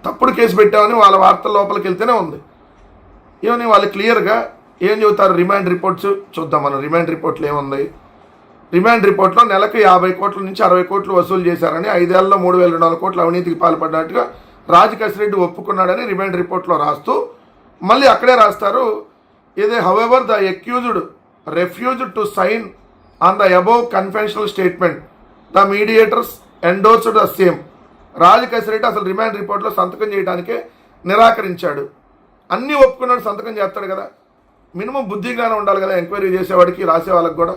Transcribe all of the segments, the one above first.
తప్పుడు కేసు పెట్టామని వాళ్ళ వార్తల లోపలికి వెళ్తేనే ఉంది. ఏమని వాళ్ళు క్లియర్గా ఏం చెబుతారు? రిమాండ్ రిపోర్ట్స్ చూద్దాం మనం. రిమాండ్ రిపోర్ట్లు ఏముంది? రిమాండ్ రిపోర్ట్లో నెలకు 50 కోట్ల నుంచి 60 కోట్లు వసూలు చేశారని, 5 ఏళ్లలో 3,200 కోట్ల అవినీతికి పాల్పడినట్టుగా రాజ్ కసిరెడ్డి ఒప్పుకున్నాడని రిమాండ్ రిపోర్ట్లో రాస్తూ మళ్ళీ అక్కడే రాస్తారు, ఇదే however the accused refused to sign on the above conventional statement, the mediators endorsed the same. Raj Kasireddy అసలు రిమాండ్ రిపోర్ట్లో సంతకం చేయడానికే నిరాకరించాడు. అన్నీ ఒప్పుకున్నాడు, సంతకం చేస్తాడు కదా. మినిమం బుద్ధి జ్ఞానం ఉండాలి కదా ఎంక్వైరీ చేసేవాడికి, రాసే వాళ్ళకి కూడా.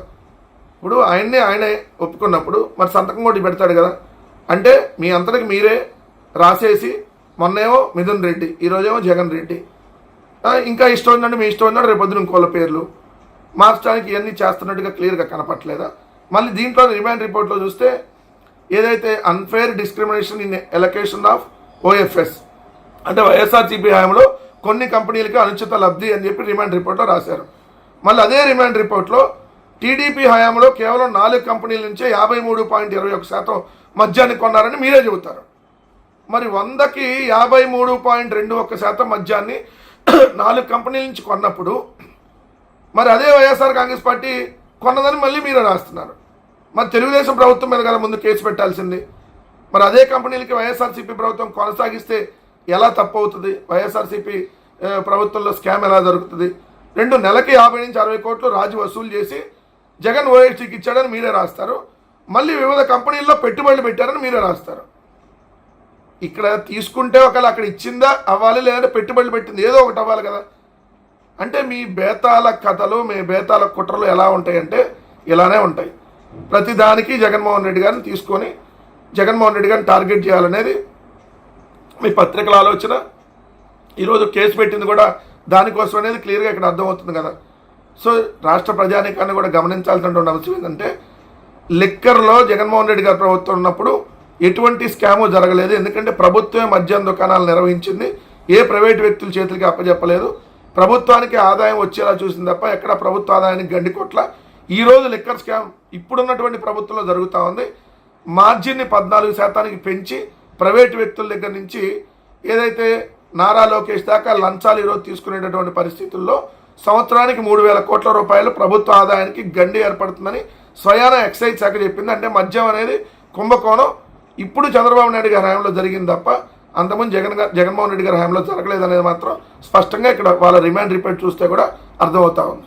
ఇప్పుడు ఆయనే ఒప్పుకున్నప్పుడు మరి సంతకం కూడా పెడతాడు కదా. అంటే మీ అంతటికి మీరే రాసేసి, మొన్నేమో మిథున్ రెడ్డి, ఈరోజేమో జగన్ రెడ్డి, ఇంకా ఇష్టం ఉందండి మీ ఇష్టం ఉందండి, రేపు పొద్దున ఇంకోళ్ళ పేర్లు మార్చడానికి ఇవన్నీ చేస్తున్నట్టుగా క్లియర్గా కనపట్లేదా? మళ్ళీ దీంట్లో రిమాండ్ రిపోర్ట్లో చూస్తే ఏదైతే unfair discrimination in allocation of OFS అంటే వైఎస్ఆర్సీపీ హయాంలో కొన్ని కంపెనీలకి అనుచిత లబ్ధి అని చెప్పి రిమాండ్ రిపోర్ట్లో రాశారు. మళ్ళీ అదే రిమాండ్ రిపోర్ట్లో టీడీపీ హయాంలో కేవలం 4 కంపెనీల నుంచే 53.21% మద్యాన్ని కొన్నారని మీరే చెబుతారు. మరి 100కి 53.21% మద్యాన్ని 4 కంపెనీల నుంచి కొన్నప్పుడు మరి అదే వైఎస్ఆర్ కాంగ్రెస్ పార్టీ కొన్నదని మళ్ళీ మీరే రాస్తున్నారు. మరి తెలుగుదేశం ప్రభుత్వం మీద కదా ముందు కేసు పెట్టాల్సింది. మరి అదే కంపెనీలకి వైఎస్ఆర్సీపీ ప్రభుత్వం కొనసాగిస్తే ఎలా తప్పు అవుతుంది? వైఎస్ఆర్సీపీ ప్రభుత్వంలో స్కామ్ ఎలా జరుగుతుంది? నెలకి 50 నుంచి 60 కోట్లు రాజు వసూలు చేసి జగన్ ఓఎస్టీకి ఇచ్చాడని మీరే రాస్తారు. మళ్ళీ వివిధ కంపెనీల్లో పెట్టుబడులు పెట్టారని మీరే రాస్తారు. ఇక్కడ తీసుకుంటే ఒకవేళ అక్కడ ఇచ్చిందా అవ్వాలి, లేదంటే పెట్టుబడులు పెట్టింది ఏదో ఒకటి అవ్వాలి కదా. అంటే మీ బేతాల కథలు, మీ బేతాల కుట్రలు ఎలా ఉంటాయంటే ఇలానే ఉంటాయి. ప్రతిదానికి జగన్మోహన్ రెడ్డి గారిని తీసుకొని జగన్మోహన్ రెడ్డి గారిని టార్గెట్ చేయాలనేది మీ పత్రికల ఆలోచన. ఈరోజు కేసు పెట్టింది కూడా దానికోసం అనేది క్లియర్గా ఇక్కడ అర్థమవుతుంది కదా. సో రాష్ట్ర ప్రజానీకాన్ని కూడా గమనించాల్సినటువంటి అంశం ఏంటంటే, లిక్కర్లో జగన్మోహన్ రెడ్డి గారి ప్రభుత్వం ఉన్నప్పుడు ఎటువంటి స్కాము జరగలేదు. ఎందుకంటే ప్రభుత్వమే మద్యం దుకాణాలు నిర్వహించింది, ఏ ప్రైవేటు వ్యక్తుల చేతులకి అప్పచెప్పలేదు. ప్రభుత్వానికి ఆదాయం వచ్చేలా చూసింది తప్ప ఎక్కడ ప్రభుత్వ ఆదాయానికి గండి కొట్ల. ఈరోజు లిక్కర్ స్కామ్ ఇప్పుడున్నటువంటి ప్రభుత్వంలో జరుగుతూ ఉంది. మార్జిన్ని 14% పెంచి ప్రైవేటు వ్యక్తుల దగ్గర నుంచి ఏదైతే నారా లోకేష్ దాకా లంచాలు ఈరోజు తీసుకునేటటువంటి పరిస్థితుల్లో సంవత్సరానికి 3,000 కోట్ల రూపాయలు ప్రభుత్వ ఆదాయానికి గండి ఏర్పడుతుందని స్వయాన ఎక్సైజ్ శాఖ చెప్పింది. అంటే మద్యం అనేది కుంభకోణం ఇప్పుడు చంద్రబాబు నాయుడు గారి హయాంలో జరిగింది తప్ప అంతకుముందు జగన్మోహన్ రెడ్డి గారి హయాంలో జరగలేదు అనేది మాత్రం స్పష్టంగా ఇక్కడ వాళ్ళ రిమాండ్ రిపోర్ట్ చూస్తే కూడా అర్థమవుతా ఉంది.